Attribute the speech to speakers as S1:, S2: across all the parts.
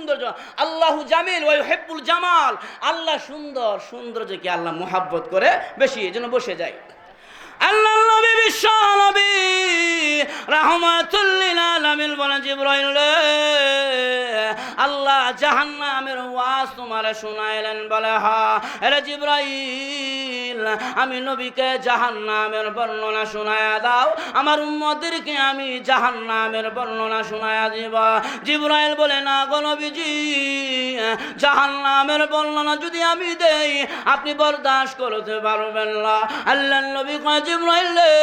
S1: সৌন্দর্য। আল্লাহু জামিল ওয়া ইউহিব্বুল জামাল, আল্লাহ সুন্দর, সৌন্দর্যকে আল্লাহ মুহাব্বত করে বেশি, এজন্য বসে যায়। আল্লাহ নবী বিশ্ব নবী রাহমাতুল লিল আলামিন বলেন, জিবরাইল রে, আল্লাহ জাহান্নামের ওয়াজ তোমারে শোনাইলেন। বলে, হ্যাঁ রে জিবরাইল, আমি নবীকে জাহান্নামের বর্ণনা শোনায়া দাও, আমার উম্মতদেরকে আমি জাহান্নামের বর্ণনা শোনায়া দিব। জিবরাইল বলে, না গো নবীজি, জাহান্নামের বর্ণনা যদি আমি দেই আপনি বরদাস্ত করতে পারবেন না। আল্লাহর নবী কয়, জিবরাইল রে,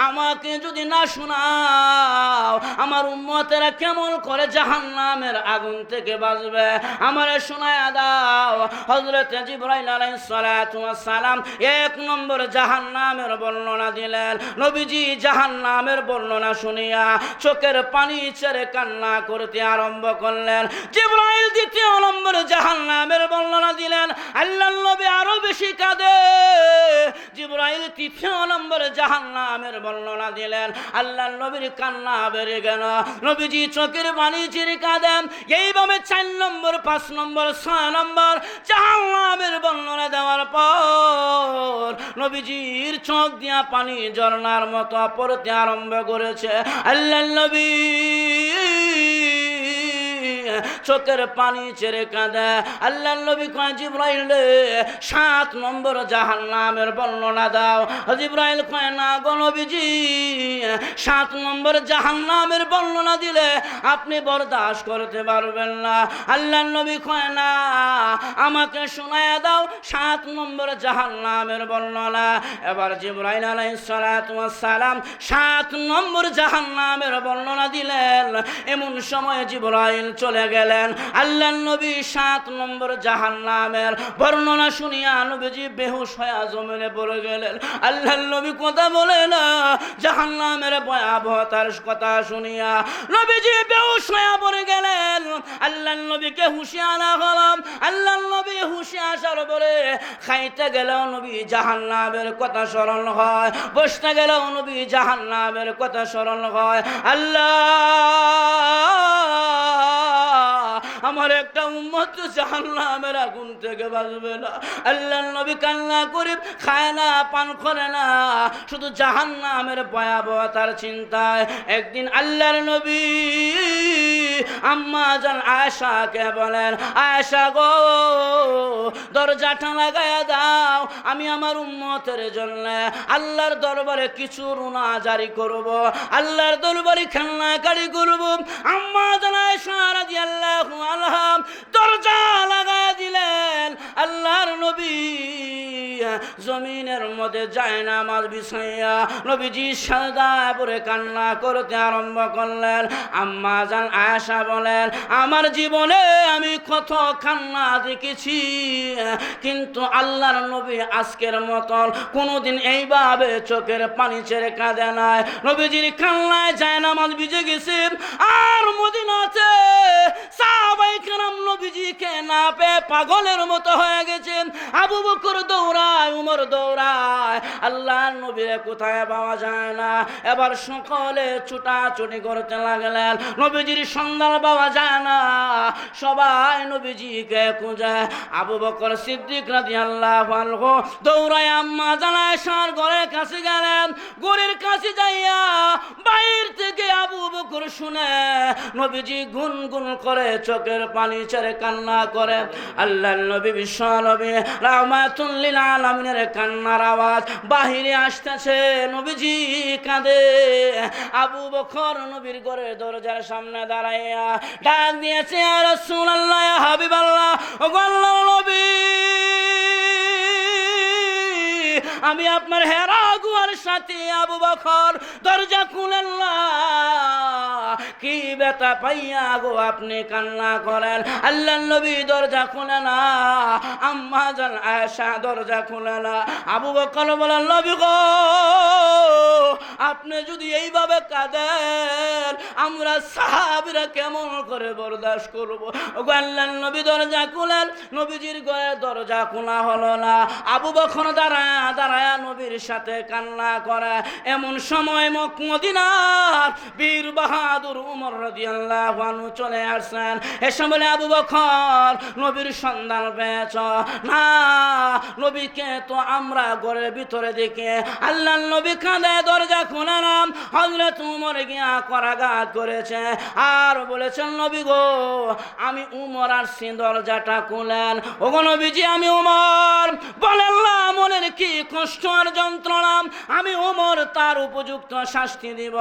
S1: আমাকে যদি না শোনাও আমার উম্মতেরা কেমন করে জাহান্নামের আগুন থেকে বাঁচবে, আমারে শোনায়া দাও। হযরত জিবরাইল আলাইহিস সালাতু ওয়াস সালাম এক নম্বর জাহান্নামের বর্ণনা দিলেন। নবীজি জাহান্নামের বর্ণনা শুনিয়া চোখের পানি ছেড়ে কান্না করতে আরম্ভ করলেন। জিবরাইল দ্বিতীয় নম্বর জাহান্নামের বর্ণনা দিলেন। আল্লাহর নবী আরো বেশি কাঁদে। জিবরাইল তৃতীয় নম্বর জাহান্নামের বর্ণনা দিলেন। আল্লাহর নবীর কান্না বেড়ে গেল, নবীজি চোখের পানি ছেড়ে কাঁদেন। এইভাবে 4 নম্বর, 5 নম্বর, 6 নম্বর জাহান্নামের বর্ণনা দেওয়ার পর নবীজির চোখ দিয়া পানি ঝর্ণার মতো পড়তে আরম্ভ করেছে। আল্লাহর নবী চোখের পানি ছেড়ে কাঁদে। আল্লাহর নবী কয়, জিবরাইল রে, 7 নম্বর জাহান্নামের বর্ণনা দাও। জিবরাইল কয়, না গো নবীজি, 7 নম্বর জাহান্নামের বর্ণনা দিলে আপনি বরদাস্ত করতে পারবেন না। আল্লাহর নবী কয়, না, আমাকে শোনায়া দাও 7 নম্বর জাহান্নামের বর্ণনা। এবার জিবরাইল আলাইহিস সালাতু ওয়াস সালাম 7 নম্বর জাহান্নামের বর্ণনা দিলেন। এমন সময় জিবরাইল চলে গেলেন। আল্লাহর নবী 7 নম্বর জাহান্নামের বর্ণনা শুনিয়া নবীজি বেহুশ হয়ে জমিনে পড়ে গেলেন। আল্লাহর নবী কথা বলে না, জাহান্নামের ভয়াবহতার কথা শুনিয়া নবীজি বেহুশ হয়ে পড়ে গেলেন। আল্লাহর নবীকে হুঁশে আনা হলো। আল্লাহর নবী হুঁশে আসার পরে খাইতে গেলেও নবী জাহান্নামের কথা স্মরণ হয়, বসতে গেলেও নবী জাহান্নামের কথা স্মরণ হয়। আল্লাহ, আমার একটা উম্মত জাহান্নামের আগুন থেকে বাঁচবে না। আল্লাহর নবী কান্না করে খায় না, পান করে না, শুধু জাহান্নামের ভয়াবহতার চিন্তায়। একদিন আল্লাহর নবী আম্মা জান আয়েশাকে বলেন, আয়েশা গো, দরজাটা লাগায়া দাও, আমি আমার উম্মতের জন্য আল্লাহর দরবারে কিছু রুনা জারি করব, আল্লাহর দরবারে কান্নাকারি করব। আম্মা জান আয়েশা রাদিয়াল্লাহু আনহা দরজা লাগায়া দিলেন। আল্লাহর নবী জমিনের মধ্যে যায় নামাজ বিছাইয়া নবীজি সাজদায় পড়ে কান্না করতে আরম্ভ করলেন। আম্মা জান আয়েশা বলেন, আমার জীবনে আমি কত কান্না দেখেছি, কিন্তু আল্লাহর নবী আজকের মতন কোনোদিন এইভাবে চোখের পানি ছেড়ে কাঁদে নাই। নবীজির কান্নায় যায় নামাজ ভিজে গেছে। আর মদিনাতে সাহাবায়ে কেরাম নবীজিকে না পেয়ে পাগলের মতো হয়ে গেছে। আবু বকর দৌড়ায়, উমর দৌড়ায়, আল্লাহর নবীরে কোথায় পাওয়া যায় না। এবার সকলে ছুটাছুটি করতে লাগলেন, নবীজির সন্ধান পাওয়া যায় না। সবাই নবীজিকে খুঁজে। আবু বকর সিদ্দিক রাদিয়াল্লাহু আনহু দৌড়ায় আম্মা জান আয়েশার ঘরের কাছে গেলেন। ঘরের কাছে যাইয়া বাইরে থেকে আবু বকর শুনে নবীজি গুনগুন করে চোখের পানি ছেড়ে কান্না করে। আল্লাহর নবী বিশ্ব নবী রাহমাতুল লিল আলামিনের কান্নার আওয়াজ বাহিরে আসতেছে। নবীজি কাঁদে। আবু বকর নবীর ঘরের দরজার সামনে দাঁড়াইয়া ডাক দিয়েছে, ইয়া রাসূলুল্লাহ, ইয়া হাবিবাল্লাহ, ও আল্লাহর নবী, আমি আপনার হেরা গুয়ার সাথে আবু বকর, দরজা খুলেন না। কি ব্যথা পাইয়া গো আপনি কান্না করেন? আল্লাহর নবী দরজা খুলে না, আম্মা জান আয়েশা দরজা খুলে না। আবু বকর বলেন, নবী গো, আপনি যদি এইভাবে কাঁদেন আমরা সাহাবীরা কেমন করে বরদাস্ত করব? ওগো আল্লাহর নবী দরজা খুলেন। নবীজির ঘরে দরজা খোলা হলো না। আবু বকর দাঁড়ায় দাঁড়ায়া নবীর সাথে কান্না করে। এমন সময় মদিনার বীর বাহাদুর উমর রাদিয়াল্লাহু আনহু চলে আসছেন। এসে বলে, আবু বকর, নবীর সন্ধান পেয়েছ? না, নবীকে তো আমরা ঘরের ভিতরে দেখে। আল্লাহর নবী কাঁদে, দরজা খুলে না। হযরত উমর গিয়া করাঘাত করেছে আর বলেছেন, নবী গো, আমি উমর আসছি, দরজাটা খুলেন। ওগো নবীজি, আমি উমর। বলে, আল্লাহ, মনের কি কষ্ট আর যন্ত্রণা, আমি উমর তার উপযুক্ত শাস্তি দিব।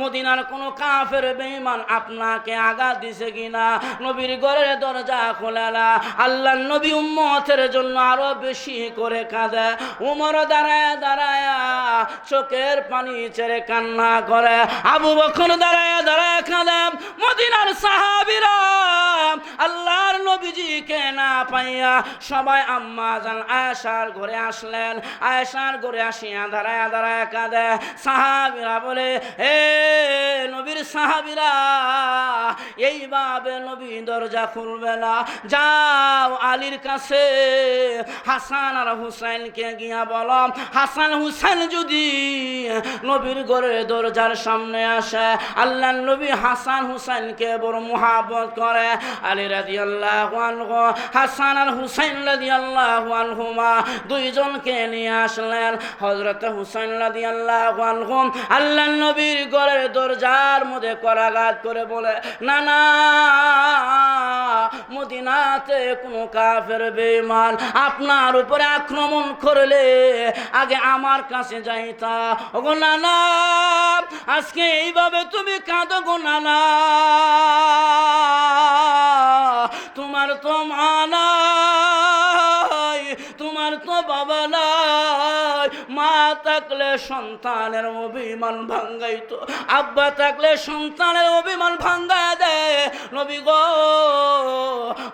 S1: মদিনার কোন কাফের বেঈমান আপনাকে আঘাত দিছে কিনা? নবীর ঘরের দরজা খোলে না। আল্লাহর নবী উম্মতের জন্য আরো বেশি করে কাঁদে। উমর দাঁড়ায় দাঁড়ায় চোখের পানি ছেড়ে কান্না করে। আবু বকর দাঁড়ায় দাঁড়ায় কাঁদে। মদিনার সাহাবীরা আল্লাহর নবীজিকে না পাইয়া সবাই আম্মা জান আয়েশার ঘরে আসলেন। আয়েশার ঘরে আসিয়া দাঁড়ায় দাঁড়ায় কাঁদে। সাহাবীরা বলে, হে নবীর সাহাবীরা, এইভাবে নবী দরজা খুলবে না। যাও আলীর কাছে হাসান আর হুসাইনকে গিয়া বলো, হাসান হুসাইন যদি নবীর ঘরের দরজার সামনে আসে। আল্লাহর নবী হাসান হুসাইনকে বড় মুহাব্বত করে। আলী রাদিয়াল্লাহু আনহু হাসান আর হুসাইন রাদিয়াল্লাহু আনহুমা দুইজনকে নিয়ে আসলেন। হযরত হুসাইন রাদিয়াল্লাহু আনহু আল্লাহর নবীর ঘরের দরজার মধ্যে করাঘাত করে বলে, না না, মদিনাতে কোনো কাফের বেঈমান আপনার উপরে আক্রমণ করলে আগে আমার কাছে যাইতা। ওগো নানা, আজকে এইভাবে তুমি কাঁদো গো নানা, তোমার তো মা নাই, তোমার তো বাবা নাই। মা থাকলে সন্তানের অভিমান ভাঙ্গাইতো, আব্বা থাকলে সন্তানের অভিমান ভাঙ্গায় দেয়। নবী গো,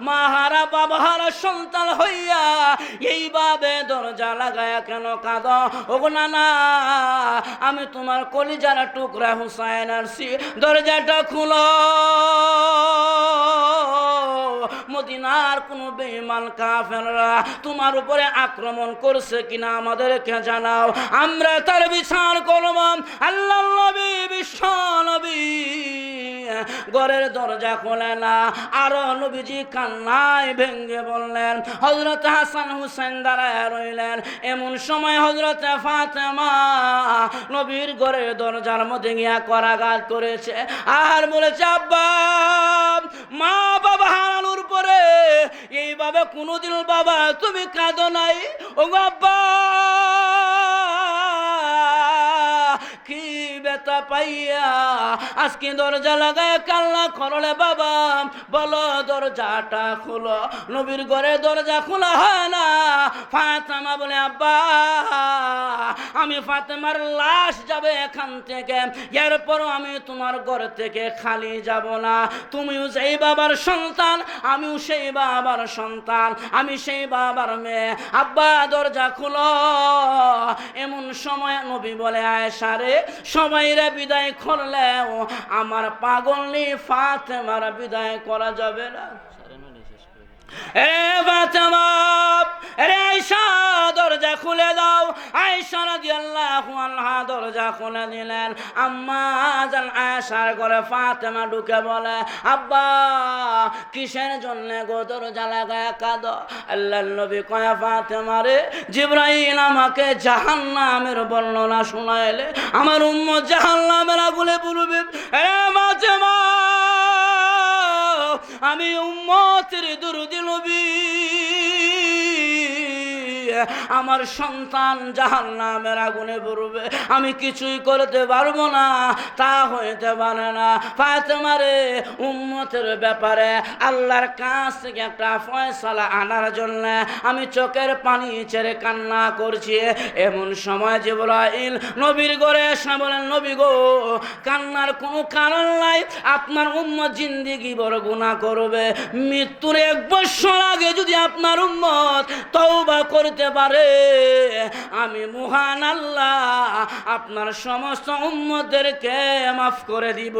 S1: মা হারা বাবা হারা সন্তান হইয়া এইভাবে দরজা লাগায়া কেন কাঁদো? ওগো নানা, আমি তোমার কলিজার টুকরা হুসাইন আসছি, দরজাটা খুলো। মদিনার কোন বেঈমান কাফেররা তোমার উপরে আক্রমণ করছে কিনা আমাদেরকে জানাও, আমরা তার বিচার করব। আল্লাহর নবী, বিশ্ব নবী ঘরের দরজা খোলে না। আরো নবীজি কান্নায় ভেঙ্গে বললেন। হযরত হাসান হুসাইন দাঁড়ায় রইলেন। এমন সময় হযরত ফাতেমা নবীর ঘরের দরজার মধ্যে গিয়া করাঘাত করেছে আর বলেছে, আব্বা, মা বাবা হারানোর পরে এইভাবে কোনোদিন বাবা তুমি কাঁদো নাই? ওগো আব্বা, কি ব্যথা পাইয়া আজকে দরজা লাগায় কান্না করলে বাবা? বলো, দরজাটা খোলো। নবীর ঘরে দরজা খোলা হয় না। ফাতেমা বলে, আব্বা, আমি ফাতেমার লাশ যাবে এখান থেকে, এরপরও আমি তোমার ঘর থেকে খালি যাব না। তুমিও সেই বাবার সন্তান, আমিও সেই বাবার সন্তান, আমি সেই বাবার মেয়ে। আব্বা, দরজা খুলো। এমন সময় নবী বলে, আয়েশা রে, সবাইরা বিদায় করলেও আমার পাগলনি ফাতেমার বিদায় করা যাবে না। ফাতেমা, আয়েশা, দরজা খুলে দাও। আয়েশা রাদিয়াল্লাহু আনহা দরজা খুলে দিলেন। আম্মা জান আয়েশার ঘরে ফাতেমা ঢুকে বলে, আব্বা, কিসের জন্য গো দরজা লাগায় কাঁদো? আল্লাহর নবী কয়, ফাতেমা রে, জিবরাইল আমাকে জাহান্নামের বর্ণনা শোনাইলে আমার উম্মত জাহান্নামের আগুনে পুড়বে। ফাতেমা, আমি উম্মতের দরদি নবী, আমার সন্তান জাহান্নামের আগুনে পড়বে, আমি কিছুই করতে পারবো না, তা হইতে পারে না। ফাতেমা রে, উম্মতের ব্যাপারে আল্লাহর কাছ থেকে একটা ফয়সালা আনার জন্য আমি চোখের পানি ছেড়ে কান্না করছি। এমন সময় জিবরাইল নবীর ঘরে এসে বলেন, নবী গো, কান্নার কোনো কারণ নাই, আপনার উম্মত জিন্দেগি বড় গুনাহ করবে। মৃত্যুর 1 বছর আগে যদি আপনার উম্মত তওবা করতে পারে, আমি মহান আল্লাহ আপনার সমস্ত উম্মতদেরকে মাফ করে দিব।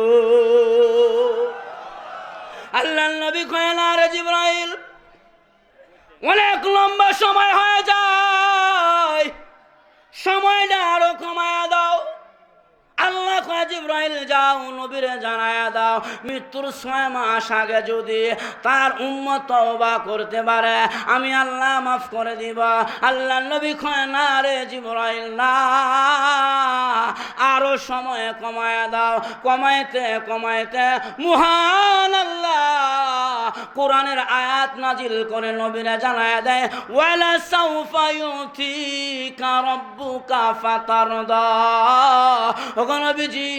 S1: আল্লাহর নবী কয়েন, আরে জিবরাইল, অনেক লম্বা সময় হয়ে যায়, সময়টা আরো কমায়া দাও। আল্লাহ কয় জিবরাইল যাও নবীরে জানায়া দাও মৃত্যুর 6 মাস আগে যদি তার উম্মত তওবা করতে পারে আমি আল্লাহ মাফ করে দিব। আল্লাহ নবী কয় না রে জিবরাইল না, আরো সময় কমায়া দাও। কমাইতে কমাইতে মহান আল্লাহ কোরআনের আয়াত নাজিল করে নবীরে জানায়া দেয় ওয়ালা সাউফা ইউতিকা রাব্বুকা ফাতারদা। নবীজি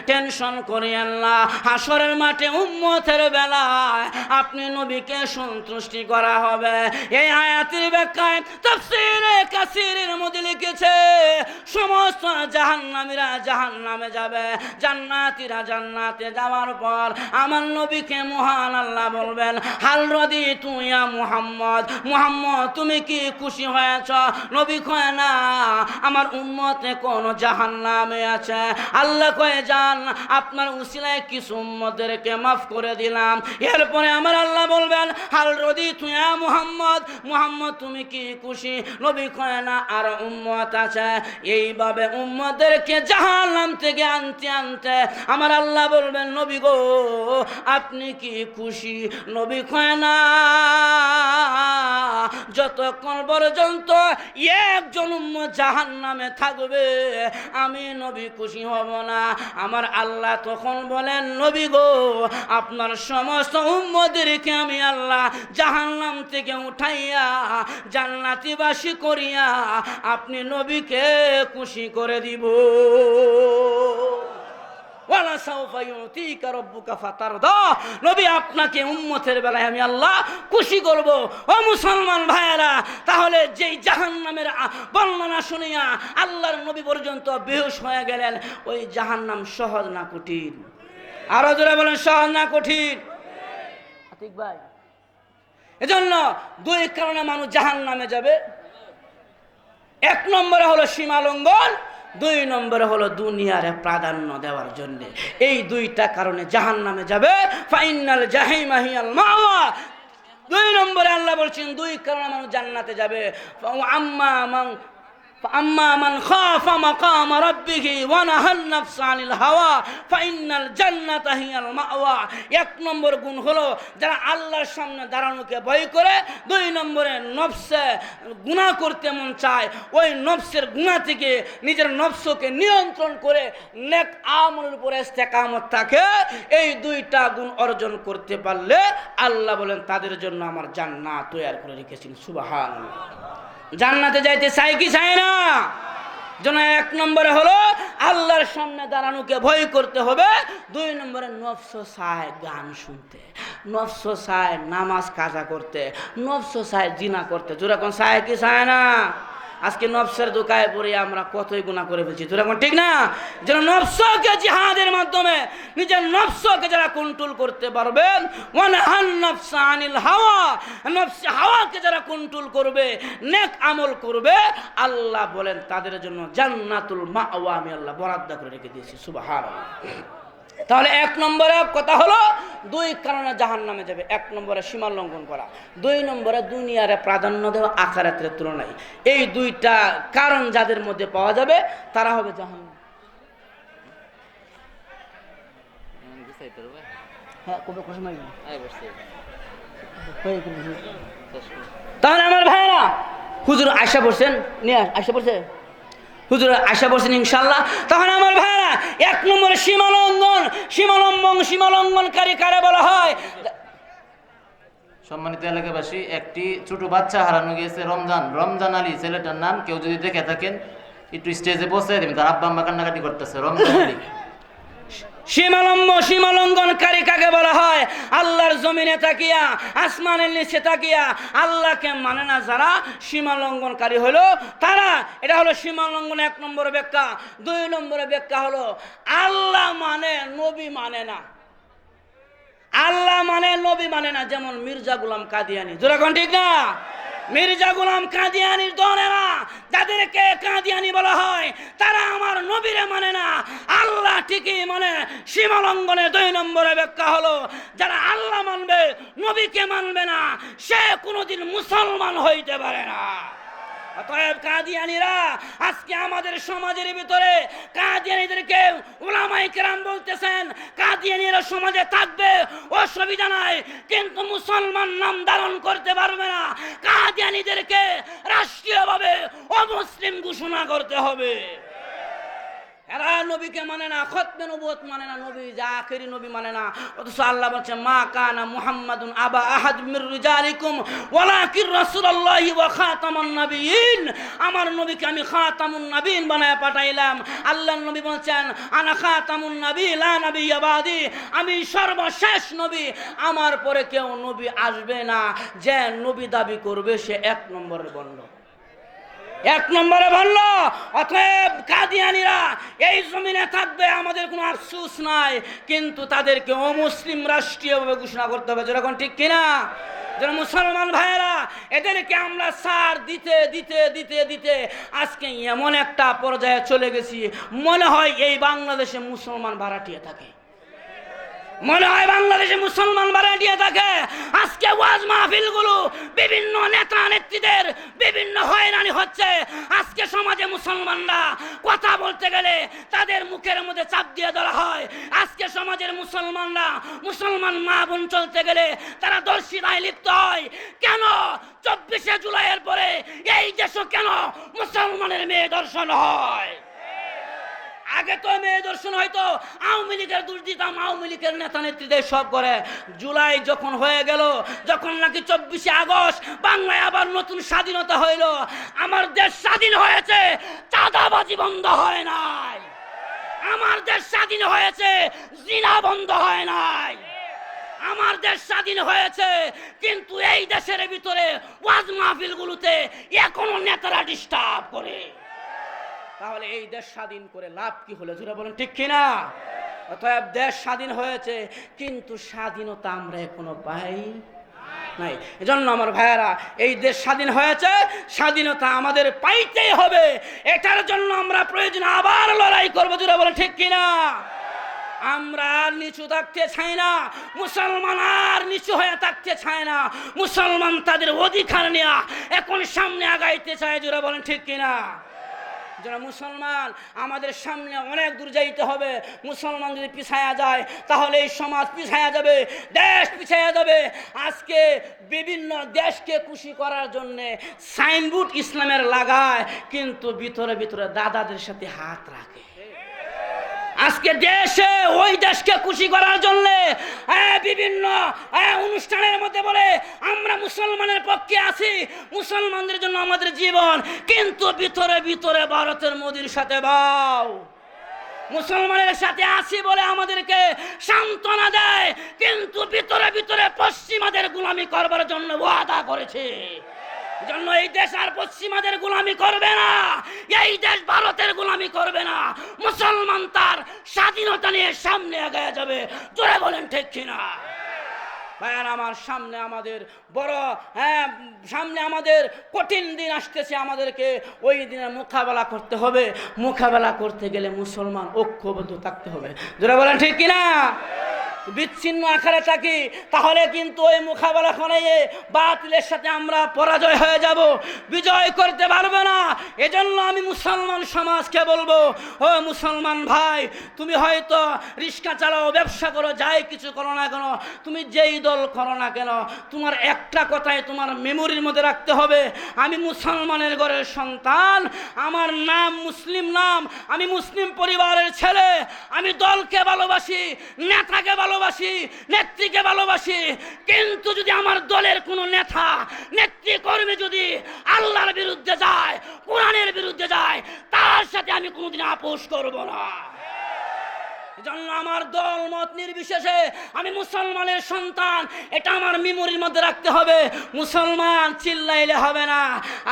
S1: টেনশন করিয়েন না, হাসরের মাঠে উম্মতের বেলায় আপনি নবীকে সন্তুষ্টি করা হবে। এই আয়াতের ব্যাখ্যায় তাফসীরে কাসিরের মধ্যে লিখেছে সমস্ত জাহান্নামীরা জাহান্নামে যাবে, জান্নাতীরা জান্নাতে যাওয়ার পর আমার নবীকে মহান আল্লাহ বলবেন হাল রাদিতু ইয়া মুহাম্মদ, মুহাম্মদ তুমি কি খুশি হয়েছ? নবী কয় না আমার উম্মতে কোন জাহান্নামে আছে। আল্লাহ কয়ে যান আপনার উসিলায় কিছু উম্মতদেরকে মাফ করে দিলাম। এরপরে আমার আল্লাহ বলবেন হাল রাদিতু ইয়া মুহাম্মদ, মুহাম্মদ তুমি কি খুশি? নবী কয় না আর উম্মত আছে। এইভাবে উম্মতদেরকে জাহান্নাম থেকে আনতে আনতে আমার আল্লাহ বলবেন নবী গো আপনি কি খুশি? নবী কয় না যতক্ষণ পর্যন্ত একজন উম্মত জাহান্নামে থাকবে আমি নবী খুশি হব না। আমার আল্লাহ তখন বলেন নবী গো আপনার সমস্ত উম্মতদেরকে আমি আল্লাহ জাহান্নাম থেকে উঠাইয়া জান্নাতীবাসী করিয়া আপনি নবীকে খুশি করে দিব। ওয়ালা সাউফা ইউতিকা রাব্বুকা ফাতারদা, নবী আপনাকে উম্মতের বেলায় আমি আল্লাহ খুশি করব। ও মুসলমান ভাইয়েরা, তাহলে যেই জাহান্নামের বর্ণনা শুনিয়া আল্লাহর নবী পর্যন্ত বেহুশ হয়ে গেলেন, ওই জাহান্নাম সহজ না কঠিন? আরো জোরে বলেন সহজ না কঠিন? ঠিক ভাই, এজন্য দুই কারণে মানুষ জাহান্নামে যাবে। এক নম্বরে হলো সীমা লঙ্ঘন, দুই নম্বরে হলো দুনিয়ারে প্রাধান্য দেওয়ার জন্য। এই দুইটা কারণে জাহান্নামে যাবে। ফাইনাল জাহিমা হিয়াল মাওয়া। দুই নম্বরে আল্লাহ বলছেন দুই কারণে মানুষ জান্নাতে যাবে। আম্মা মান খাফা মাকাম রাব্বিহি ওয়া নাহান নাফস আনিল হাওয়া ফাইনাল জান্নাতা হিয়াল মাওয়া। এক নম্বর গুণ হলো যারা আল্লাহর সামনে দাঁড়ানোকে ভয় করে। দুই নম্বরে নফসে গুনাহ করতে মন চায়, ওই নফসের গুনাহ থেকে নিজের নফসকে নিয়ন্ত্রণ করে নেক আমলের উপরে ইস্তেকামত থাকে। এই দুইটা গুণ অর্জন করতে পারলে আল্লাহ বলেন তাদের জন্য আমার জান্নাত তৈরি করে রেখেছেন। সুবহানাল্লাহ। জান্নাতে যাইতে চাই কি চাই না? জন্য এক নম্বরে হলো আল্লাহর সামনে দাঁড়ানোকে ভয় করতে হবে। দুই নম্বরে নফস চায় গান শুনতে, নফস চায় নামাজ কাজা করতে, নফস চায় জিনা করতে। যেরকম চায় কি চায় না? আজকে নফসের দোকায় পড়ে আমরা কতই গুনাহ করে ফেলছি, যেরকম ঠিক না? যেন নফসকে জিহাদের মাধ্যমে নিজের নফসকে যারা কন্ট্রোল করতে পারবেন, ওয়ানহান নাফস আনিল হাওয়া, নফস হাওয়াকে যারা কন্ট্রোল করবে, নেক আমল করবে, আল্লাহ বলেন তাদের জন্য জান্নাতুল মাওয়া আমি আল্লাহ বরাদ্দ করে রেখে দিয়েছি। সুবহানাল্লাহ। তাহলে এক নম্বরে কথা হলো দুই কারণে জাহান্নামে যাবে। এক নম্বরে সীমা লঙ্ঘন করা, দুই নম্বরে দুনিয়ারে প্রাধান্য দেওয়া আখিরাতের তুলনায়। এই দুইটা কারণ যাদের মধ্যে পাওয়া যাবে তারা হবে জাহান্নাম। তাহলে আমার ভাইরা হুজুর আয়সা পড়ছেন, নিয়ে আয়সা পড়ছে, হুজুর আশা করছেন ইনশাআল্লাহ। তখন আমার ভাইরা এক নম্বরে সীমালঙ্ঘনকারী কারে বলা হয়?
S2: সম্মানিত এলাকাবাসী, একটি ছোট বাচ্চা হারানো গিয়েছে। রমজান আলী ছেলেটার নাম। কেউ যদি দেখে থাকেন একটু স্টেজে পৌঁছে দেবেন, তার আব্বা আম্মা কান্নাকাটি করতেছে। রমজান আলী। সীমালঙ্ঘনকারী কাকে বলা হয়? আল্লাহর জমিনে তাকিয়া, আসমানের নিচে তাকিয়া আল্লাহকে মানে না যারা, সীমালঙ্ঘনকারী হলো তারা। এটা হলো সীমালঙ্ঘন এক নম্বর ব্যাখ্যা। দুই নম্বরের ব্যাখ্যা হলো আল্লাহ মানে নবী মানে না। আল্লাহ মানে নবী মানে না। যেমন মির্জা গোলাম কাদিয়ানি, যেরকম ঠিক না? মির্জা গোলাম কাদিয়ানির দলেরা, যাদেরকে কাদিয়ানি বলা হয়, তারা আমার নবীরে মানে না, আল্লাহ ঠিকই মানে। সীমালঙ্ঘনের দুই নম্বরে ব্যাখ্যা হলো যারা আল্লাহ মানবে নবীকে মানবে না, সে কোনোদিন মুসলমান হইতে পারে না। অতএব কাদিয়ানীরা আজকে আমাদের সমাজের ভিতরে কাদিয়ানীদেরকে উলামায়ে কেরাম বলতেছেন কাদিয়ানীরা সমাজে থাকবে অসুবিধা নাই, কিন্তু মুসলমান নাম ধারণ করতে পারবে না। কাদিয়ানীদেরকে রাষ্ট্রীয়ভাবে অমুসলিম ঘোষণা করতে হবে। এরা নবীকে মানে না, খতমে নবুয়ত মানে না, নবী যা আখেরি নবী মানে না। অথচ আল্লাহ বলছে মা কানা মুহাম্মাদুন আবা আহাদ মির রিজালিকুম ওয়ালাকিন রাসূলুল্লাহি ওয়া খাতামুন নবিয়্যিন। আমার নবীকে আমি খাতামুন নবিয়্যিন বানায় পাঠাইলাম। আল্লাহর নবী বলেন আনা খাতামুন নবী লা নবিয়্যা বাদি, আমি সর্বশেষ নবী, আমার পরে কেউ নবী আসবে না। যে নবী দাবি করবে সে এক নম্বরের বন্ধ, এক নম্বরে বলল। অতএব কাদিয়ানীরা এই জমিনে থাকবে, আমাদের কোনো আফসোস নাই, কিন্তু তাদেরকে অমুসলিম রাষ্ট্রীয়ভাবে ঘোষণা করতে হবে। যেরকম ঠিক কিনা? যারা মুসলমান ভাইয়েরা, এদেরকে আমরা সার দিতে দিতে দিতে দিতে আজকে এমন একটা পর্যায়ে চলে গেছি, মনে হয় এই বাংলাদেশে মুসলমান ভাড়াটিয়ে থাকে, মনে হয় বাংলাদেশে মুসলমান ভাড়াটিয়ে থাকে। আজকে ওয়াজ মাহফিলগুলো বিভিন্ন নেতা নেত্রীদের বিভিন্ন হয়রানি হচ্ছে। আজকে সমাজে মুসলমানরা কথা বলতে গেলে তাদের মুখের মধ্যে চাপ দিয়ে ধরা হয়। আজকে সমাজের মুসলমানরা মুসলমান মা বোন চলতে গেলে তারা দর্শিতায় লিপ্ত হয়। কেন 24শে জুলাইয়ের পরে এই দেশে কেন মুসলমানের মেয়ে দর্শন হয়? আগে তো মেয়ে দর্শন হয়তো আওয়ামী লীগের দোষ দিতাম, আওয়ামী লীগের নেতা নেত্রীদের সব করে। জুলাই যখন হয়ে গেল, যখন নাকি 24শে আগস্ট বাংলায় আবার নতুন স্বাধীনতা হইল, আমার দেশ স্বাধীন হয়েছে, চাঁদাবাজি বন্ধ হয় নাই। আমার দেশ স্বাধীন হয়েছে, জিনা বন্ধ হয় নাই। আমার দেশ স্বাধীন হয়েছে, কিন্তু এই দেশের ভিতরে ওয়াজ মাহফিলগুলোতে এখনো নেতারা ডিস্টার্ব করে। তাহলে এই দেশ স্বাধীন করে লাভ কি হলো? জোরে বলেন ঠিক কিনা? অতএব দেশ স্বাধীন হয়েছে, কিন্তু স্বাধীনতা আমরা এখনো পাই নাই। এজন্য আমার ভাইয়েরা, এই দেশ স্বাধীন হয়েছে, স্বাধীনতা আমাদের পাইতেই হবে। এটার জন্য আমরা প্রয়োজন আবার লড়াই করবো। জোরে বলেন ঠিক কিনা? আমরা আর নিচু থাকতে চাই না, মুসলমান আর নিচু হয়ে থাকতে চায় না। মুসলমান তাদের অধিকার নেওয়া এখন সামনে আগাইতে চায়। জোরে বলেন ঠিক কিনা? যারা মুসলমান, আমাদের সামনে অনেক দূর যাইতে হবে। মুসলমান যদি পিছায়া যায় তাহলে এই সমাজ পিছায়া যাবে, দেশ পিছায়া যাবে। আজকে বিভিন্ন দেশকে খুশি করার জন্য সাইনবোর্ড ইসলামের লাগায়, কিন্তু ভিতরে ভিতরে দাদাদের সাথে হাত রাখে। আজকে দেশে ওই দেশকে খুশি করার জন্য বিভিন্ন অনুষ্ঠানের মধ্যে বলে আমরা মুসলমানের পক্ষে আছি, মুসলমানদের জন্য আমাদের জীবন, কিন্তু ভিতরে ভিতরে ভারতের মোদির সাথে বাও মুসলমানের সাথে আছি বলে আমাদেরকে সান্ত্বনা দেয়, কিন্তু ভিতরে ভিতরে পশ্চিমাদের গোলামি করবার জন্য ওয়াদা করেছে। জন্য এই দেশ আর পশ্চিমাদের গোলামি করবে না, এই দেশ ভারতের গোলামি করবে না। মুসলমান তার স্বাধীনতা নিয়ে সামনে এগিয়ে যাবে। জোরে বলেন ঠিক কিনা? ভাইয়ার আমার, সামনে আমাদের বড় সামনে আমাদের কঠিন দিন আসতেছে, আমাদেরকে ওই দিনের মোকাবেলা করতে হবে। মোকাবেলা করতে গেলে মুসলমান ঐক্যবদ্ধ থাকতে হবে। জোরে বলেন ঠিক কিনা? বিচ্ছিন্ন আকারে থাকি তাহলে কিন্তু ওই মোকাবেলা করে বাতিলের সাথে আমরা পরাজয় হয়ে যাব, বিজয় করতে পারবে না। এজন্য আমি মুসলমান সমাজকে বলবো, ও মুসলমান ভাই, তুমি হয়তো রিক্সা চালাও, ব্যবসা করো, যাই কিছু করো না কেন, তুমি যেই দল করো না কেন, তোমার একটা কথাই তোমার মেমোরির মধ্যে রাখতে হবে, আমি মুসলমানের ঘরের সন্তান, আমার নাম মুসলিম নাম, আমি মুসলিম পরিবারের ছেলে, আমি দলকে ভালোবাসি, নেতাকে ভালোবাসি, নেত্রীকে ভালোবাসি। কিন্তু যদি আমার দলের কোন নেতা নেত্রী কর্মী যদি আল্লাহর বিরুদ্ধে যায়, কোরআনের বিরুদ্ধে যায়, তার সাথে আমি কোনোদিন আপোষ করব না। এজন্য আমার দল মত নির্বিশেষে আমি মুসলমানের সন্তান, এটা আমার মেমোরির মধ্যে রাখতে হবে। মুসলমান চিল্লাইলে হবে না।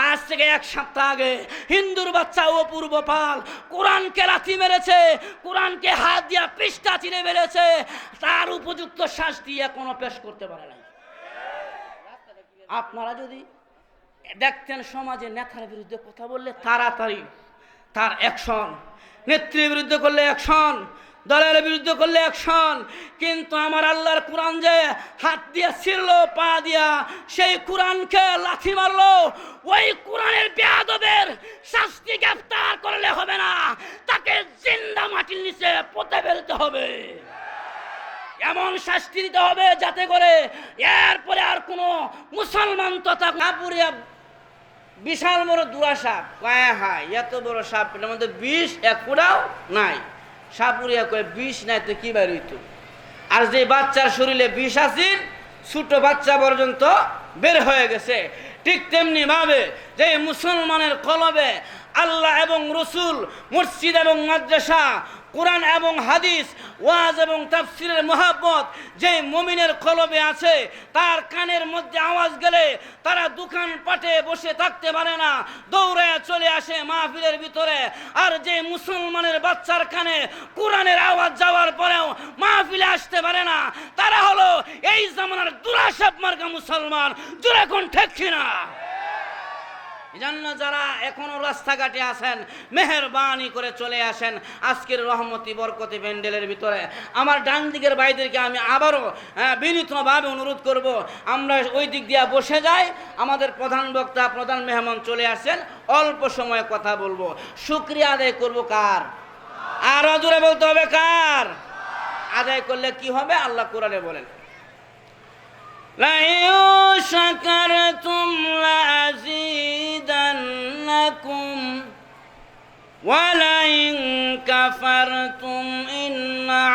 S2: আজ থেকে 1 সপ্তাহ আগে হিন্দুর বাচ্চা অপূর্ব পাল কোরআনকে লাথি মেরেছে, কোরআনকে হাত দিয়া পৃষ্ঠা চিরে মেরেছে, তার উপযুক্ত শাস্তি এখনো পেশ করতে পারে নাই। আপনারা যদি দেখতেন সমাজে নেতার বিরুদ্ধে কথা বললে তাড়াতাড়ি তার অ্যাকশন, নেত্রীর বিরুদ্ধে করলে অ্যাকশন, দলের বিরুদ্ধে করলে অ্যাকশন, কিন্তু আমার আল্লাহর কোরআন যে হাত দিয়ে ছিঁড়লো পা দিয়া, সেই কোরআনকে লাথি মারলো, ওই কোরআনের বেয়াদবের শাস্তি গ্রেফতার করলে হবে না, তাকে জিন্দা মাটির নিচে পুঁতে ফেলতে হবে। এমন শাস্তি দিতে হবে যাতে করে এরপরে আর কোনো মুসলমান তথা কাপুরিয়া বিশাল বড় দুরা সাপ কয়ে হায় এত বড় সাপ, এটার মধ্যে বিষ এক ফুটাও নাই। সাপুরিয়া কয়ে বিষ নাই তো কি বার হইতো? আর যে বাচ্চার শরীরে বিষ আসিল, ছোট বাচ্চা পর্যন্ত বের হয়ে গেছে। ঠিক তেমনি ভাবে যে মুসলমানের কলবে আল্লাহ এবং রসুল, মসজিদ এবং মাদ্রাসা, কোরআন এবং হাদিস, ওয়াজ এবং তাফসিরের মহাব্বত যে মুমিনের কলবে আছে, তার কানের মধ্যে আওয়াজ গেলে তারা দোকান পাটে বসে থাকতে পারে না, দৌড়ে চলে আসে মাহফিলের ভিতরে। আর যে মুসলমানের বাচ্চার কানে কোরআনের আওয়াজ যাওয়ার পরেও মাহফিলে আসতে পারে না, তারা হলো এই জামানার দুরাশাপ মার্কা মুসলমান। জোরে কোন ঠিক কিনা? এজন্য যারা এখনো রাস্তাঘাটে আছেন, মেহেরবানি করে চলে আসেন আজকের রহমতি বরকতি প্যান্ডেলের ভিতরে। আমার ডান দিকের ভাইদেরকে আমি আবারও বিনীতভাবে অনুরোধ করব, আমরা ওই দিক দিয়ে বসে যাই। আমাদের প্রধান বক্তা, প্রধান মেহমান চলে আসেন, অল্প সময়ে কথা বলবো। শুকরিয়া আদায় করব কার? আরো জোরে বলতে হবে কার? আদায় করলে কি হবে? আল্লাহ কোরআনে বলেন, لئن شكرتم لأزيدنكم ولئن كفرتم إن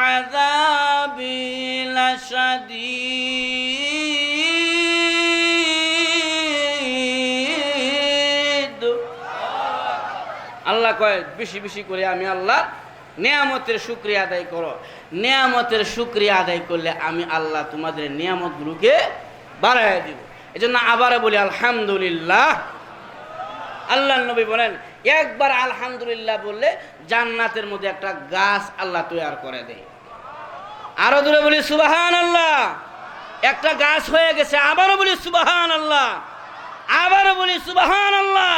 S2: عذابي لشديد। আল্লাহ কয় বেশি বেশি করে আমি আল্লাহ নিয়ামতের শুকরিয়া আদায় করো। নিয়ামতের শুকরিয়া আদায় করলে আমি আল্লাহ তোমাদের নিয়ামতগুলোকে বাড়ায় দিব। এই জন্য আবার বলি আলহামদুলিল্লাহ। আল্লাহ নবী বলেন, একবার আলহামদুলিল্লাহ বললে জান্নাতের মধ্যে একটা গাছ আল্লাহ তৈরি করে দেয়। আরো দূরে বলি সুবহানাল্লাহ। একটা গাছ হয়ে গেছে। আবারও বলি সুবহানাল্লাহ, আবারও বলি সুবহানাল্লাহ।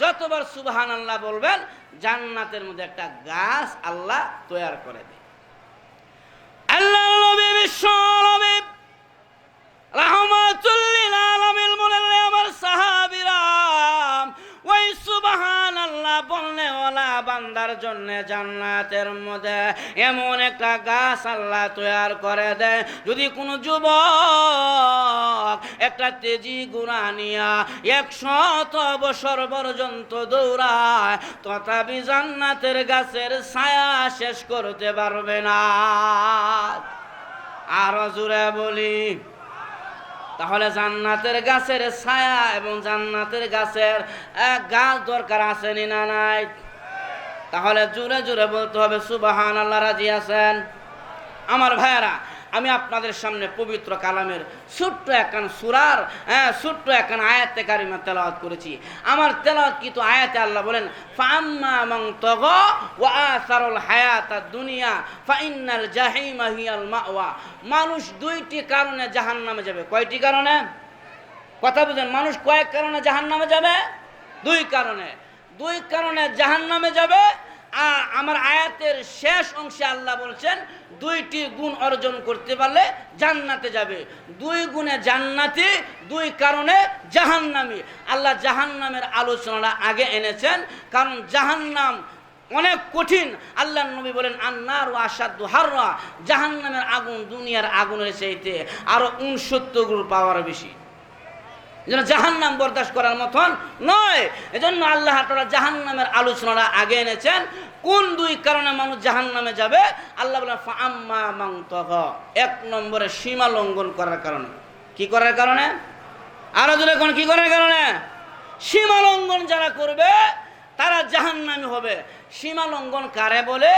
S2: যতবার সুবহানাল্লাহ বলবেন জান্নাতের মধ্যে একটা গাছ আল্লাহ তৈরি করে দেয়। আল্লাহ নবী বিশ্ব নবী রাহমাতুল লিল আলামিন বলেন, আমার সাহাবীরা ওই সুবহানাল্লাহ বললে ওলা বান্দার জন্য জান্নাতের মধ্যে এমন একটা গাছ আল্লাহ তৈরি করে দেয়। যদি কোনো যুবক একটা তেজি গুণা নিয়া 100 বছর পর্যন্ত দৌড়ায়, তথাপি জান্নাতের গাছের ছায়া শেষ করতে পারবে না। আরো জোরে বলি, তাহলে জান্নাতের গাছের ছায়া এবং জান্নাতের গাছের গাছ দরকার আছে না নাই? তাহলে জোরে জোরে বলতে হবে সুবহানাল্লাহ। রাজি আছেন আমার ভাইয়েরা? আমি আপনাদের সামনে পবিত্র কালামের ছোট্ট একখান সূরার ছোট্ট একখান আয়াতে কারিমা তেলাওয়াত করেছি। আমার তেলাওয়াত কিন্তু আয়াতে আল্লাহ বলেন, ফাম্মা মান তাগা ওয়া আসারুল হায়াতাদ দুনিয়া ফাইন্নাল জাহিমা হিয়াল মাওয়া। মানুষ দুইটি কারণে জাহান্নামে যাবে। কয়টি কারণে? কথা বুঝেন, মানুষ কয়েক কারণে জাহান্নামে যাবে? দুই কারণে। দুই কারণে জাহান্নামে যাবে। আমার আয়াতের শেষ অংশে আল্লাহ বলছেন, দুইটি গুণ অর্জন করতে পারলে জান্নাতে যাবে। দুই গুণে জান্নাতি, দুই কারণে জাহান্নামী। আল্লাহ জাহান্নামের আলোচনাটা আগে এনেছেন, কারণ জাহান্নাম অনেক কঠিন। আল্লাহ নবী বলেন, আন্নার ও আসাদ্দু হাররা, জাহান্নামের আগুন দুনিয়ার আগুনের চাইতে আরো 69 গুণ পাওয়ার বেশি। যেন জাহান্নাম বরদাস্ত করার মতন নয়। এজন্য আল্লাহ তাআলা জাহান্নামের আলোচনাটা আগে এনেছেন। কোন দুই কারণে মানুষ জাহান্নামে যাবে? আল্লাহ বলেন, ফাআম্মা মান তাগা, 1 নম্বরে সীমা লঙ্ঘন করার কারণে। কি করার কারণে? আরো জোরে কোন কি করার কারণে? সীমা লঙ্ঘন যারা করবে তারা জাহান্নামী হবে। সীমা লঙ্ঘন কারে বলে?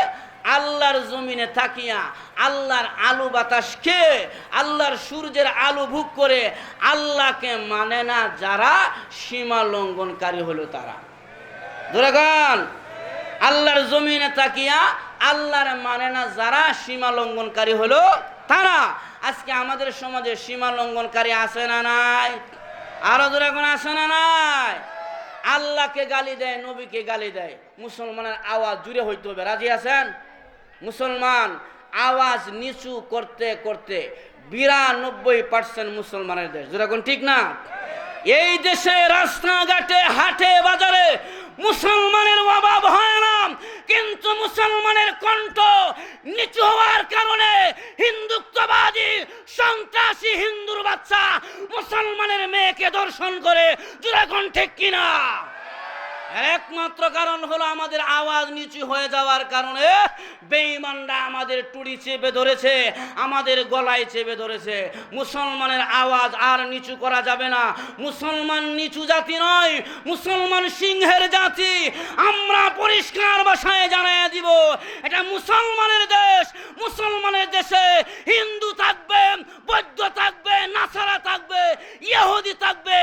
S2: আল্লাহর জমিনে থাকিয়া আল্লাহর আলো বাতাস খেয়ে আল্লাহর সূর্যের আলো ভোগ করে আল্লাহকে মানে না যারা, সীমা লঙ্ঘনকারী হলো তারা। ধরে গান, আল্লাহর জমিনে থাকিয়া আল্লাহর মানে না যারা, সীমা লঙ্ঘনকারী হলো তারা। আজকে আমাদের সমাজে সীমা লঙ্ঘনকারী আছে না নাই? আরো ধরে কোন আছে না নাই? আল্লাহকে গালি দেয়, নবীকে গালি দেয়। মুসলমানের আওয়াজ জুড়ে হইতে হবে। রাজি আছেন?
S1: মুসলমান আওয়াজ নিচু করতে করতে 92% মুসলমানের দেশ, যেরকম ঠিক না? এই দেশে রাস্তাঘাটে হাটে বাজারে মুসলমানের অভাব হয় না, কিন্তু মুসলমানের কণ্ঠ নিচু হওয়ার কারণে হিন্দুত্ববাদী সন্ত্রাসী হিন্দুর বাচ্চা মুসলমানের মেয়েকে দর্শন করে, যেরকম ঠিক কিনা? একমাত্র কারণ হলো আমাদের আওয়াজ নিচু হয়ে যাওয়ার কারণে বেঈমানরা আমাদের টুড়ি চেপে ধরেছে, আমাদের গলায় চেপে ধরেছে। মুসলমানের আওয়াজ আর নিচু করা যাবে না। মুসলমান নিচু জাতি নয়, মুসলমান সিংহের জাতি। আমরা পরিষ্কার ভাষায় জানিয়ে দিব, এটা মুসলমানের দেশ। মুসলমানের দেশে হিন্দু থাকবে, বৌদ্ধ থাকবে, নাসারা থাকবে, ইহুদি থাকবে,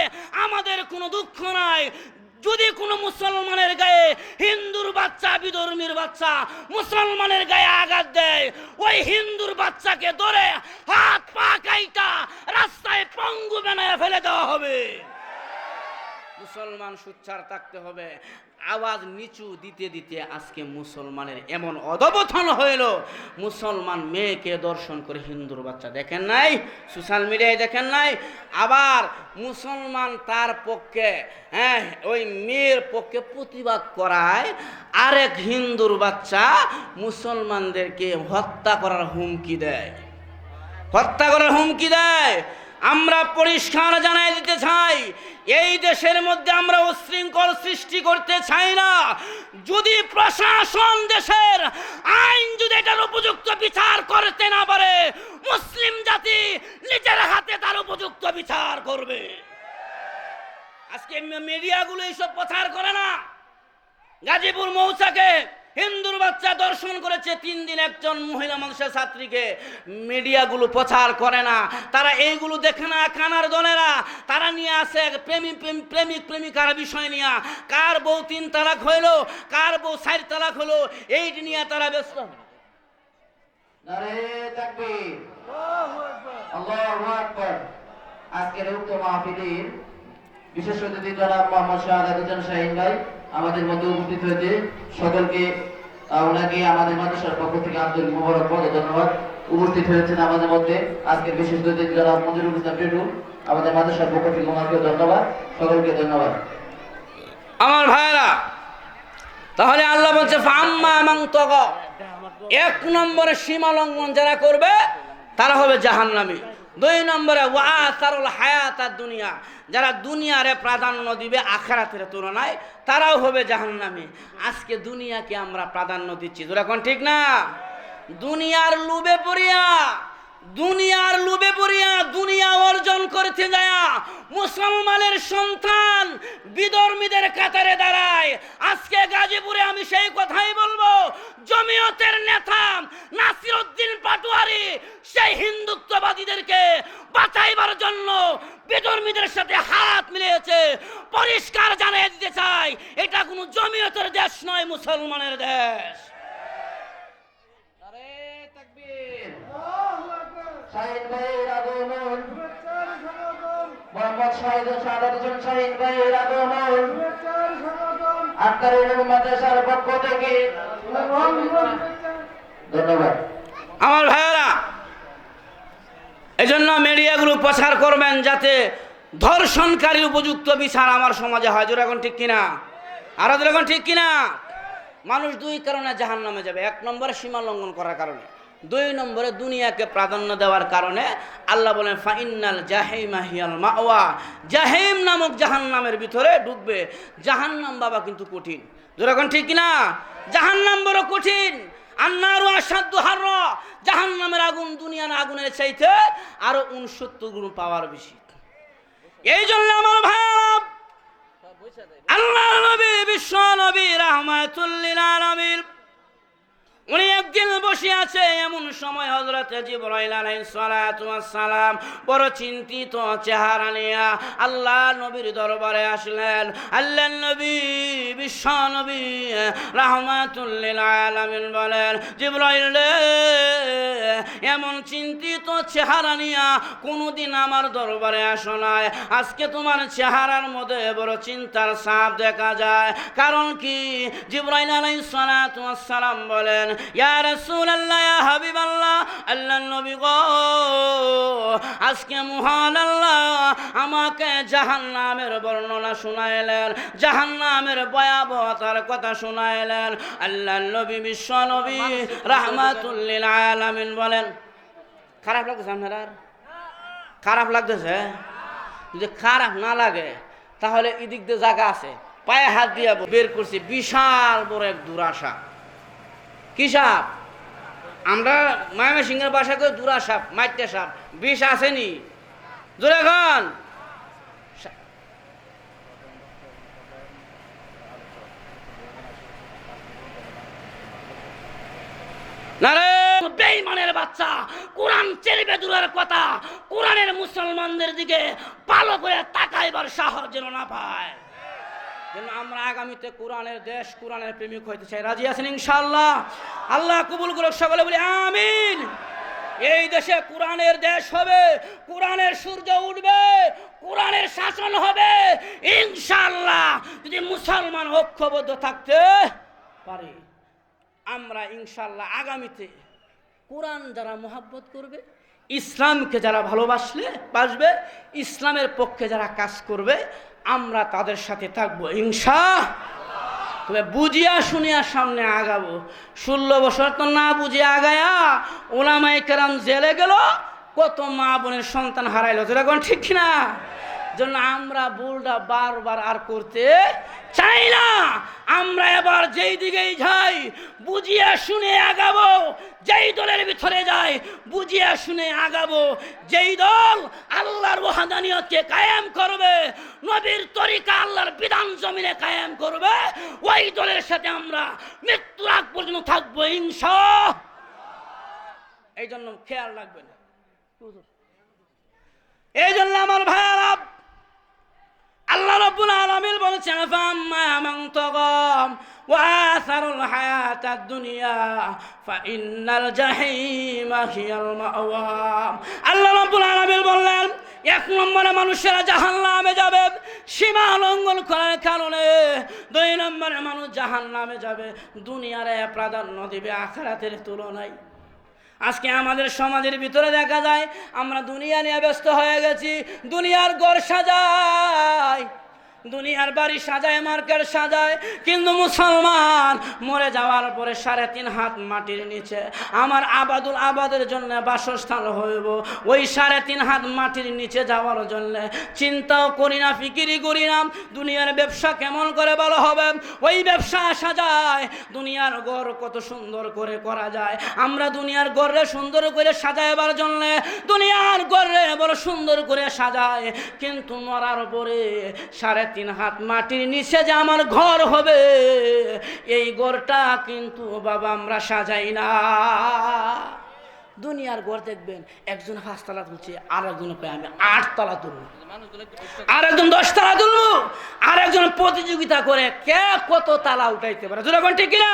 S1: আমাদের কোনো দুঃখ নাই। যদি কোনো মুসলমানের গায়ে হিন্দুর বাচ্চা, বিধর্মীর বাচ্চা মুসলমানের গায়ে আঘাত দেয়, ওই হিন্দুর বাচ্চাকে ধরে হাত পা কাইটা রাস্তায় পঙ্গু বানায় ফেলে দেওয়া হবে। মুসলমান সোচ্চার থাকতে হবে। আওয়াজ নিচু দিতে দিতে আজকে মুসলমানের এমন অধপতন হইল, মুসলমান মেয়েকে দর্শন করে হিন্দুর বাচ্চা, দেখেন নাই? সোশ্যাল মিডিয়ায় দেখেন নাই? আবার মুসলমান তার পক্ষে, ওই মেয়ের পক্ষে প্রতিবাদ করায় আরেক হিন্দুর বাচ্চা মুসলমানদেরকে হত্যা করার হুমকি দেয়, হত্যা করার হুমকি দেয়। আমরা পরিষ্কার জানাই দিতে চাই, এই দেশের মধ্যে আমরা উচ্ছৃঙ্খল সৃষ্টি করতে চাই না। যদি প্রশাসন, দেশের আইন যদি এটার উপযুক্ত বিচার করতে না পারে, মুসলিম জাতি নিজের হাতে তার উপযুক্ত বিচার করবে। আজকে মিডিয়াগুলো এইসব প্রচার করে না। গাজীপুর মৌচাকে হিন্দুর বাচ্চা দর্শন করেছে 3 দিন একজন মহিলা মানুষের ছাত্রীকে, মিডিয়াগুলো প্রচার করে না। তারা এইগুলো দেখে না, কানার দলেরা তারা নিয়ে আসে প্রেমিক প্রেমিকার বিষয় নিয়ে, কার বউ 3 তালাক হইলো, কার বউ 4 তালাক হলো, এইটি নিয়ে তারা ব্যস্ত।
S3: নারে তাকবীর, আল্লাহু আকবার। আজকের উক্ত মাহফিলের বিশেষ অতিথি জনাব মোহাম্মদ শাহাদাত হোসেন শাহীন ভাই আমাদের মধ্যে উপস্থিত হয়েছে। সকলকে ওনাকে আমাদের মাদ্রাসার পক্ষ থেকে আন্তরিক মোবারকবাদ ও ধন্যবাদ। উপস্থিত হয়েছেন আমাদের মধ্যে আজকের বিশেষ অতিথি জনাব মঞ্জুরুল ইসলাম টিটু, আমাদের মাদ্রাসার পক্ষ থেকে ওনাকেও ধন্যবাদ। সকলকে ধন্যবাদ।
S1: আমার ভাইরা, তাহলে আল্লাহ বলছে ফাম্মা মান তাগা, 1 নম্বরে সীমা লঙ্ঘন যারা করবে তারা হবে জাহান্নামী। 2 নম্বরে ওয়া আসারুল হায়াতাদ দুনিয়া, যারা দুনিয়ারে প্রাধান্য দিবে আখিরাতের তুলনায়, তারাও হবে জাহান্নামী। আজকে দুনিয়াকে আমরা প্রাধান্য দিচ্ছি, এখন ঠিক না? দুনিয়ার লোভে পড়িয়া, দুনিয়া অর্জন করতে যায় মুসলমানের সন্তান বিধর্মীদের কাতারে দাঁড়ায়। আজকে গাজীপুরে আমি সেই কথাই বলবো, জমিয়তের নেতা নাসিরউদ্দিন পাটোয়ারি সেই হিন্দুত্ববাদীদেরকে বাঁচাইবার জন্য বিধর্মীদের সাথে হাত মিলিয়েছে। পরিষ্কার জানিয়ে দিতে চাই, এটা কোনো জমিয়তের দেশ নয়, মুসলমানের দেশ।
S3: শাহীন ভাইয়ের আগমন, মোহাম্মদ শাহাদাত হোসেন শাহীন ভাইয়ের আগমন আক্কারের মাদ্রাসার পক্ষ থেকে ধন্যবাদ।
S1: আমার ভাইয়েরা, এজন্য মিডিয়াগুলো প্রচার করবেন যাতে ধর্ষণকারীর উপযুক্ত বিচার আমার সমাজে হয়, যেরকম ঠিক কিনা? আরো যেরকম ঠিক কিনা? মানুষ 2 কারণে জাহান্নামে যাবে। 1 নম্বরে সীমা লঙ্ঘন করার কারণে, 2 নম্বরে দুনিয়াকে প্রাধান্য দেওয়ার কারণে। আল্লাহ বলেন ফাইন্নাল জাহিমা হিয়াল মাওয়া, জাহিম নামক জাহান্নামের ভিতরে ঢুকবে। জাহান্নাম বাবা কিন্তু কঠিন, যেরকম ঠিক কিনা? জাহান্নাম বড় কঠিন। আন্নারু আশাদ্দু হাররা, জাহান্নামের আগুন দুনিয়ার আগুনের চাইতে আরো 69 গুণ পাওয়ার বেশি। এই জন্য আমার ভাইরা, আল্লাহর নবী, বিশ্ব নবী রাহমাতুল লিল আলামিন, উনি একদিন বসে আছে, এমন সময় হযরত জিবরাইল আলাইহিস সালাতু ওয়াস সালাম বড় চিন্তিত চেহারা নিয়ে আল্লাহ নবীর দরবারে আসলেন। আল্লাহ নবী, বিশ্ব নবী রাহমাতুল লিল আলামিন বলেন, জিবরাইল রে, এমন চিন্তিত চেহারা নিয়ে কোনোদিন আমার দরবারে আসো নাই, আজকে তোমার চেহারার মধ্যে বড় চিন্তার ছাপ দেখা যায়। কারণ কি? জিবরাইল আলাইহিস সালাতু ওয়াস সালাম বলেন, ইয়া রাসূলুল্লাহ, ইয়া হাবিবাল্লাহ, আল্লাহর নবী গো, আজকে মহান আল্লাহ আমাকে জাহান্নামের বর্ণনা শোনাইলেন, জাহান্নামের ভয়াবহতার কথা শোনাইলেন। আল্লাহর নবী, বিশ্ব নবী রাহমাতুল লিল আলামিন বলেন, খারাপ লাগতেছে আপনার? খারাপ লাগতেছে? যদি খারাপ না লাগে তাহলে এদিক দিয়ে জায়গা আছে, পায়ে হাত দিয়ে বের করছি বিশাল বড় এক দুরাশা। কি সাপ? আমরা ময়মনসিংহের বাসা করে দুরা সাপ, মাইটে সাপ। বিষ আসেনি? জোরে খান। বেঈমানের বাচ্চা, কোরআন চেরবে দূরের কথা, কোরআনের মুসলমানদের দিকে ভালো করে তাকাইবার সাহস যেন না পায়। যেন আমরা আগামীতে কোরআনের দেশ, কোরআনের প্রেমিক হইতে চাই। রাজি আছেন ইনশাআল্লাহ? আল্লাহ কবুল করুক, সকলে বলি আমিন। এই দেশে কোরআনের দেশ হবে, কোরআনের সূর্য উঠবে, কোরআনের শাসন হবে ইনশাআল্লাহ। যদি মুসলমান ঐক্যবদ্ধ থাকতে পারে, আমরা ইনশাআল্লাহ আগামীতে কোরআন যারা মহব্বত করবে, ইসলামকে যারা বাসবে, ইসলামের পক্ষে যারা কাজ করবে, আমরা তাদের সাথে থাকবো ইনশাআল্লাহ। তবে বুঝিয়া শুনিয়া সামনে আগাবো। 16 বছর তো না বুঝিয়া আগায়া ওলামায়ে কেরাম জেলে গেল, কত মা বোনের সন্তান হারাইলো। যেরকম ঠিক না? জন্য আমরা ভুলটা বারবার আর করতে চাই না। আমরা এবার যেই দিকেই যাই বুঝিয়া শুনে আগাবো, যেই দলের ভিতরে যাই বুঝিয়া শুনে আগাবো। যেই দল আল্লাহর ওয়াহদানিয়তকে কায়েম করবে, নবীর তরিকা আল্লাহর বিধান জমিনে কায়েম করবে, ওই দলের সাথে আমরা মৃত্যুর আগ পর্যন্ত থাকবো ইনশাআল্লাহ। এই জন্য খেয়াল রাখবেন। এই জন্য আমার ভাইয়ারা, আল্লাহ রাব্বুল আলামিন বলেছেন, ফাম্মা মান তাগাম ওয়া আসারুল হায়াতাদ দুনিয়া ফাইন্নাল জাহিমা হিয়াল মাওয়া। আল্লাহ রাব্বুল আলামিন বললেন, 1 নম্বরে মানুষেরা জাহান্নামে যাবে সীমা লঙ্ঘন করার কারণে। 2 নম্বরে মানুষ জাহান্নামে যাবে দুনিয়ারে প্রাধান্য দিবে আখিরাতের তুলনায়। আজকে আমাদের সমাজের ভিতরে দেখা যায় আমরা দুনিয়া নিয়ে ব্যস্ত হয়ে গেছি। দুনিয়ার ঘর সাজায়, দুনিয়ার বাড়ি সাজায়, মার্কেট সাজায়, কিন্তু মুসলমান মরে যাওয়ার পরে 3.5 হাত মাটির নিচে আমার আবাদের জন্য বাসস্থান হইব। ওই 3.5 হাত মাটির নিচে যাওয়ার জন্য চিন্তাও করি না, ফিকিরি করি না দুনিয়ার ব্যবসা কেমন করে ভালো হবে। ওই ব্যবসা সাজায়, দুনিয়ার ঘর কত সুন্দর করে করা যায়। আমরা দুনিয়ার ঘরে সুন্দর করে সাজাইবার জন্য দুনিয়ার ঘরে বড় সুন্দর করে সাজায়, কিন্তু মরার পরে 3.5 হাত মাটির নিচে যে আমার ঘর হবে, এই ঘরটা কিন্তু বাবা আমরা সাজাই না। দুনিয়ার ঘর দেখবেন একজন 5 তলা তুলছে, আর একজন আমি 8 তলা তুলবো, আর একজন 10 তলা তুলবো, আর একজন প্রতিযোগিতা করে কে কত তালা উঠাইতে পারে। যেরকম ঠিক কিনা?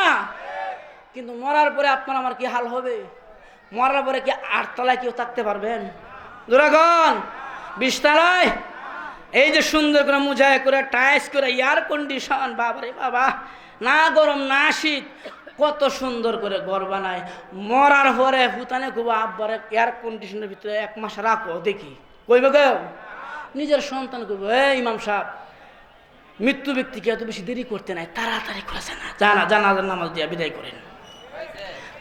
S1: কিন্তু মরার পরে আপনার আমার কি হাল হবে? মরার পরে কি 8 তলায় কেউ থাকতে পারবেন? যেরকম 20 তলায় এই যে সুন্দর করে মুজায় করে টাইস করে এয়ার কন্ডিশন, বাবারে বাবা, না গরম না শীত, কত সুন্দর করে ঘর বানায়। মরার পরে ভুতানে খুব আব্বারে এয়ার কন্ডিশনের ভিতরে 1 মাস রাখো দেখি, কইবে কেউ? নিজের সন্তান কইবে, ইমাম সাহেব মৃত্যু ব্যক্তিকে এত বেশি দেরি করতে নাই, তাড়াতাড়ি করেছে না, জানাজার নামাজ দিয়ে বিদায় করেন,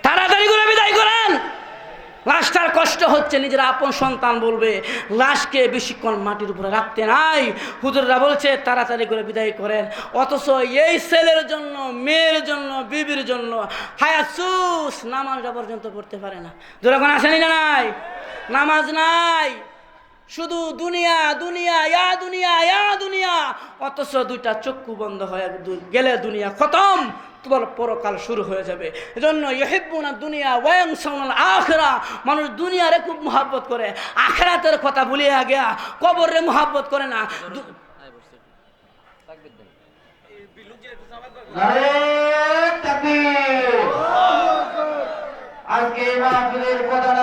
S1: তাড়াতাড়ি করে বিদায় করেন। লাশটার কষ্ট হচ্ছে, নিজের আপন সন্তান বলবে লাশকে বেশিক্ষণ মাটির উপরে রাখতে নাই। হুজুররা বলছে তাড়াতাড়ি করে বিদায় করেন, অথচ এই ছেলের জন্য, মেয়ের জন্য, বিবির জন্য হায়াসুস নামাজটা পর্যন্ত পড়তে পারে না। যখন আসেনি না নাই, নামাজ নাই, শুধু দুনিয়া দুনিয়া ইয়া দুনিয়া ইয়া দুনিয়া, অথচ 2টা চক্ষু বন্ধ হয়ে গেলে দুনিয়া খতম, তোমার পরকাল শুরু হয়ে যাবে। এজন্য ইউহিব্বুনা দুনিয়া ওয়া ইয়ানসাউনাল আখিরা। মানুষ দুনিয়ারে খুব মহব্বত করে, আখিরাতের কথা ভুলিয়া গিয়া কবরে মহব্বত করে না।
S3: নারে তাকবীর। আজকে মাহফিলের প্রধান